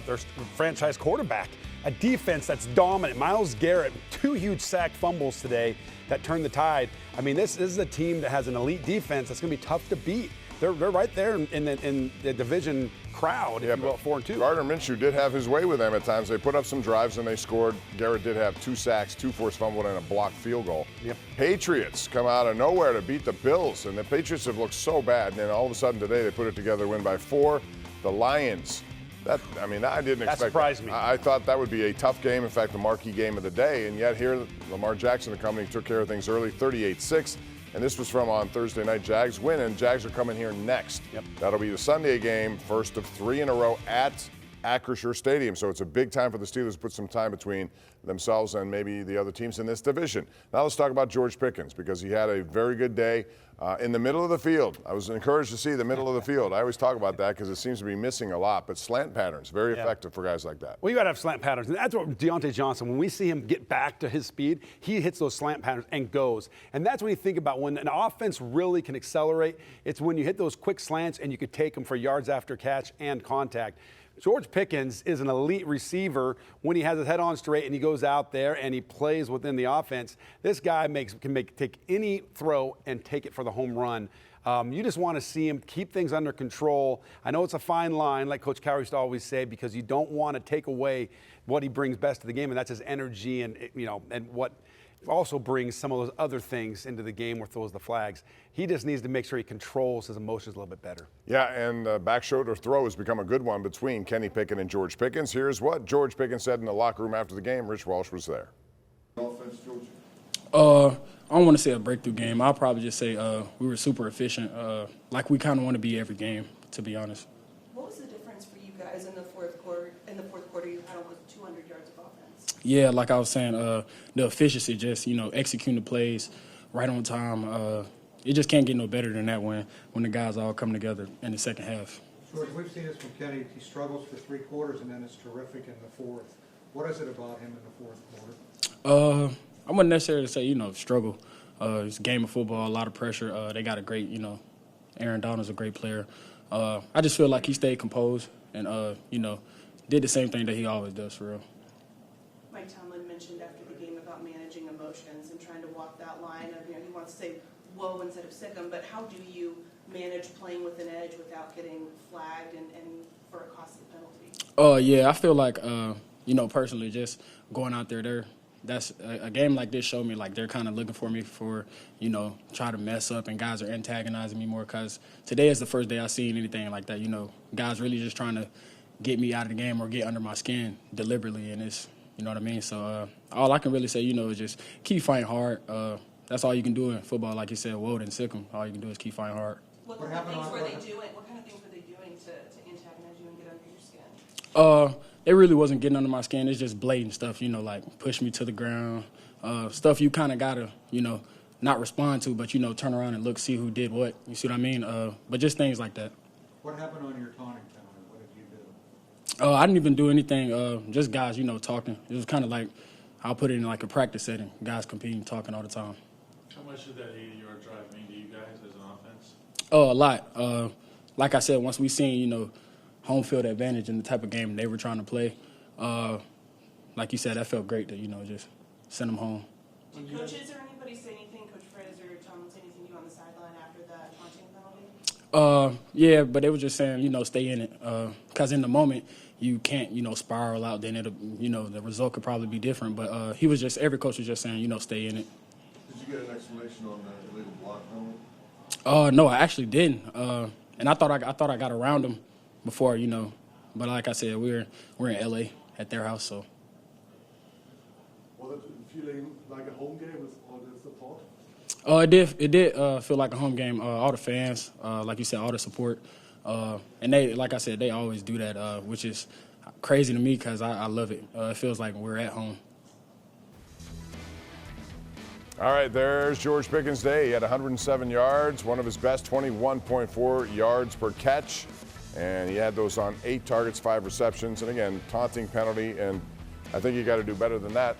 their franchise quarterback. A defense that's dominant. Myles Garrett, 2 huge sacked fumbles today that turned the tide. I mean, this is a team that has an elite defense that's going to be tough to beat. They're right there in the division crowd, if you will, 4-2. Gardner Minshew did have his way with them at times. They put up some drives and they scored. Garrett did have 2 sacks, 2 forced fumbles, and a blocked field goal. Yep. Patriots come out of nowhere to beat the Bills, and the Patriots have looked so bad. And then all of a sudden today they put it together, win by 4. The Lions. I didn't expect that. Surprised me. I thought that would be a tough game, in fact, the marquee game of the day, and yet here Lamar Jackson and company took care of things early, 38-6, and this was from on Thursday night. Jags win, and Jags are coming here next. Yep. That'll be the Sunday game, first of 3 in a row at Acrisure Stadium, so it's a big time for the Steelers to put some time between themselves and maybe the other teams in this division. Now let's talk about George Pickens, because he had a very good day in the middle of the field. I was encouraged to see the middle of the field. I always talk about that because it seems to be missing a lot, but slant patterns, very effective for guys like that. Well, you got to have slant patterns, and that's what Deontay Johnson, when we see him get back to his speed, he hits those slant patterns and goes. And that's when you think about when an offense really can accelerate, it's when you hit those quick slants and you could take them for yards after catch and contact. George Pickens is an elite receiver when he has his head on straight and he goes out there and he plays within the offense. This guy can take any throw and take it for the home run. You just want to see him keep things under control. I know it's a fine line, like Coach Cowrie used to always say, because you don't want to take away what he brings best to the game, and that's his energy and what also brings some of those other things into the game where throws the flags. He just needs to make sure he controls his emotions a little bit better. Yeah, and back shoulder throw has become a good one between Kenny Pickett and George Pickens. Here's what George Pickens said in the locker room after the game. Rich Walsh was there. Offense, George? I don't want to say a breakthrough game. I'll probably just say we were super efficient, like we kind of want to be every game, to be honest. What was the difference for you guys in the fourth quarter? In the fourth quarter, you had almost 200 yards of offense. Yeah, like I was saying, the efficiency, just executing the plays right on time. It just can't get no better than that when the guys all come together in the second half. George, we've seen this from Kenny. He struggles for 3 quarters and then it's terrific in the fourth. What is it about him in the fourth quarter? I wouldn't necessarily say struggle. It's a game of football, a lot of pressure. They got a great, Aaron Donald's a great player. I just feel like he stayed composed and did the same thing that he always does for real. Mike Tomlin mentioned after the game about managing emotions and trying to walk that line of, he wants to say whoa instead of sick 'em, but how do you manage playing with an edge without getting flagged and for a costly penalty? Yeah, I feel like, personally, just going out there, that's a game like this showed me like they're kind of looking for me for, try to mess up, and guys are antagonizing me more because today is the first day I've seen anything like that. Guys really just trying to get me out of the game or get under my skin deliberately, and it's, you know what I mean? So all I can really say, is just keep fighting hard. That's all you can do in football. Like you said, Wold and Sick'em, all you can do is keep fighting hard. What kind of things were they doing? What kind of things were they doing to antagonize you and get under your skin? It really wasn't getting under my skin. It's just blatant stuff, like push me to the ground, stuff you kind of got to, not respond to, but, turn around and look, see who did what. You see what I mean? But just things like that. What happened on your taunting penalty? What did you do? I didn't even do anything. Just guys, talking. It was kind of like I'll put it in like a practice setting. Guys competing, talking all the time. How much did that 80-yard drive mean to you guys as an offense? A lot. Like I said, once we seen, home field advantage in the type of game they were trying to play, like you said, that felt great to, just send them home. Coaches or anybody say anything? Coach Fred or Tomlin say anything to you on the sideline after that taunting penalty? Yeah, but they were just saying, stay in it. Because in the moment, you can't, spiral out. Then it'll, the result could probably be different. But every coach was just saying, stay in it. Did you get an explanation on the illegal block penalty? No, I actually didn't. And I thought I got around them before, But like I said, we're in LA at their house, so. Was it feeling like a home game with all the support? It did feel like a home game. All the fans, like you said, all the support, and they, like I said, they always do that, which is crazy to me because I love it. It feels like we're at home. All right, there's George Pickens' day. He had 107 yards, one of his best, 21.4 yards per catch. And he had those on 8 targets, 5 receptions. And again, taunting penalty. And I think you got to do better than that.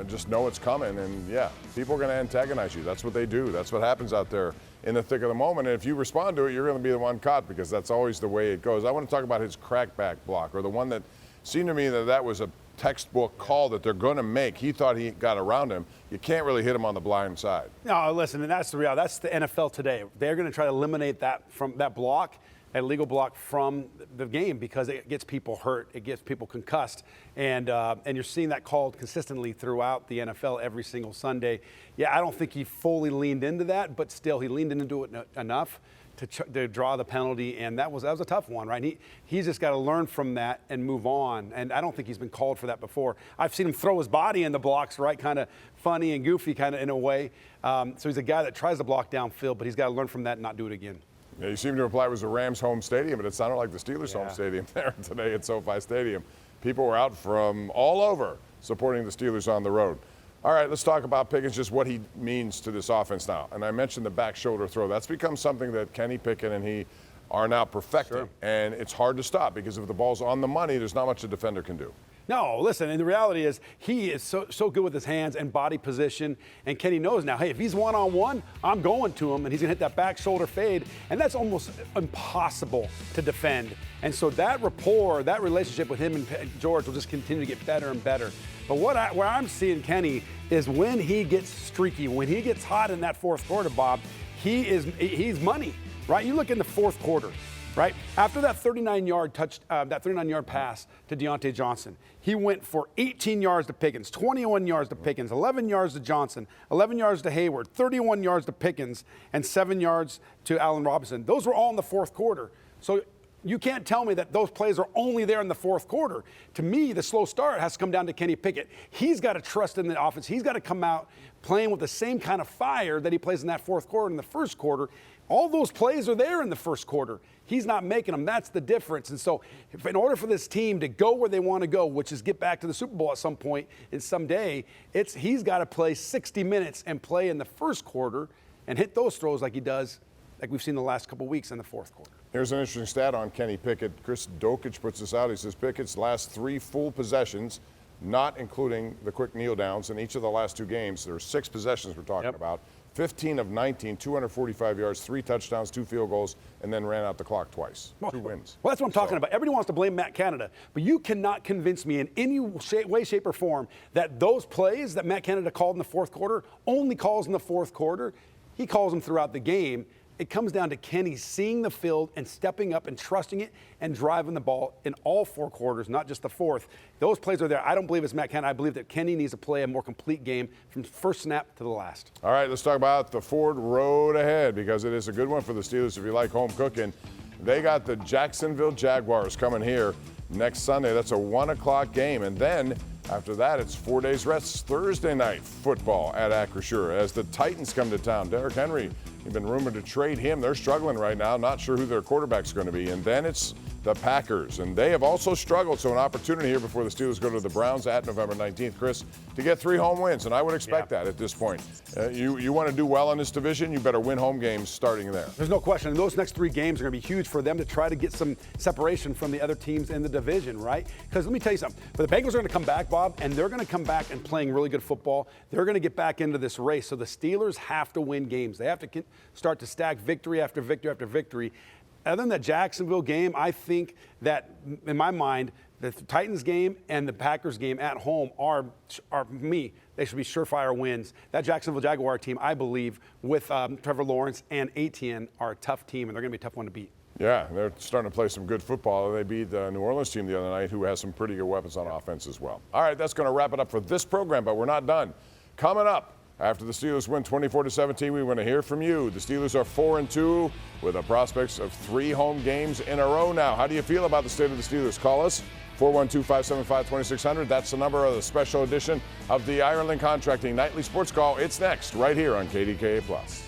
Just know it's coming. And yeah, people are going to antagonize you. That's what they do. That's what happens out there in the thick of the moment. And if you respond to it, you're going to be the one caught because that's always the way it goes. I want to talk about his crackback block, or the one that seemed to me that was a textbook call that they're going to make. He thought he got around him. You can't really hit him on the blind side. No, listen, and that's the reality. That's the NFL today. They're going to try to eliminate that from that block, that legal block from the game because it gets people hurt, it gets people concussed, and you're seeing that called consistently throughout the NFL every single Sunday. Yeah, I don't think he fully leaned into that, but still he leaned into it enough to draw the penalty, and that was a tough one, right? He's just got to learn from that and move on, and I don't think he's been called for that before. I've seen him throw his body in the blocks, right, kind of funny and goofy kind of in a way. So he's a guy that tries to block downfield, but he's got to learn from that and not do it again. Yeah, you seem to imply it was the Rams' home stadium, but it sounded like the Steelers' home stadium there today at SoFi Stadium. People were out from all over supporting the Steelers on the road. All right, let's talk about Pickens, just what he means to this offense now. And I mentioned the back shoulder throw. That's become something that Kenny Pickett and he are now perfecting. Sure. And it's hard to stop because if the ball's on the money, there's not much a defender can do. No, listen, and the reality is he is so good with his hands and body position, and Kenny knows now, hey, if he's one-on-one, I'm going to him, and he's going to hit that back shoulder fade, and that's almost impossible to defend. And so that rapport, that relationship with him and George will just continue to get better and better. But where I'm seeing Kenny is when he gets streaky, when he gets hot in that fourth quarter, Bob, he's money, right? You look in the fourth quarter. Right? After that 39-yard pass to Deontay Johnson, he went for 18 yards to Pickens, 21 yards to Pickens, 11 yards to Johnson, 11 yards to Hayward, 31 yards to Pickens, and 7 yards to Allen Robinson. Those were all in the fourth quarter. So you can't tell me that those plays are only there in the fourth quarter. To me, the slow start has to come down to Kenny Pickett. He's got to trust in the offense. He's got to come out playing with the same kind of fire that he plays in that fourth quarter and the first quarter. All those plays are there in the first quarter. He's not making them. That's the difference. And so in order for this team to go where they want to go, which is get back to the Super Bowl at some point and someday, he's got to play 60 minutes and play in the first quarter and hit those throws like he does, like we've seen the last couple of weeks in the fourth quarter. Here's an interesting stat on Kenny Pickett. Chris Dokich puts this out. He says Pickett's last 3 full possessions, not including the quick kneel downs, in each of the last 2 games. There are 6 possessions we're talking about. 15 of 19, 245 yards, 3 touchdowns, 2 field goals, and then ran out the clock twice. 2 wins. Well, that's what I'm talking about. Everybody wants to blame Matt Canada, but you cannot convince me in any way, shape, or form that those plays that Matt Canada called in the fourth quarter only calls in the fourth quarter. He calls them throughout the game. it comes down to Kenny seeing the field and stepping up and trusting it and driving the ball in all 4 quarters, not just the fourth. Those plays are there. I don't believe it's Matt Canada. I believe that Kenny needs to play a more complete game from first snap to the last. All right, let's talk about the Ford road ahead, because it is a good one for the Steelers if you like home cooking. They got the Jacksonville Jaguars coming here next Sunday. That's a 1 o'clock game. And then after that, it's 4 days rest, Thursday night football at Acrisure as the Titans come to town. Derrick Henry, you've been rumored to trade him. They're struggling right now, not sure who their quarterback's going to be. And then it's the Packers, and they have also struggled. So an opportunity here before the Steelers go to the Browns at November 19th, Chris, to get 3 home wins. And I would expect that at this point. You want to do well in this division, you better win home games starting there. There's no question. And those next 3 games are going to be huge for them to try to get some separation from the other teams in the division, right? Because let me tell you something. But the Bengals are going to come back, Bob, and they're going to come back and playing really good football. They're going to get back into this race. So the Steelers have to win games. They have to start to stack victory after victory after victory. Other than that Jacksonville game, I think that, in my mind, the Titans game and the Packers game at home are they should be surefire wins. That Jacksonville Jaguar team, I believe, with Trevor Lawrence and Etienne are a tough team, and they're going to be a tough one to beat. Yeah, they're starting to play some good football. They beat the New Orleans team the other night, who has some pretty good weapons on offense as well. All right, that's going to wrap it up for this program, but we're not done. Coming up, after the Steelers win 24-17, we want to hear from you. The Steelers are 4-2 with the prospects of 3 home games in a row now. How do you feel about the state of the Steelers? Call us, 412-575-2600. That's the number of the special edition of the Ireland Contracting Nightly Sports Call. It's next, right here on KDKA+.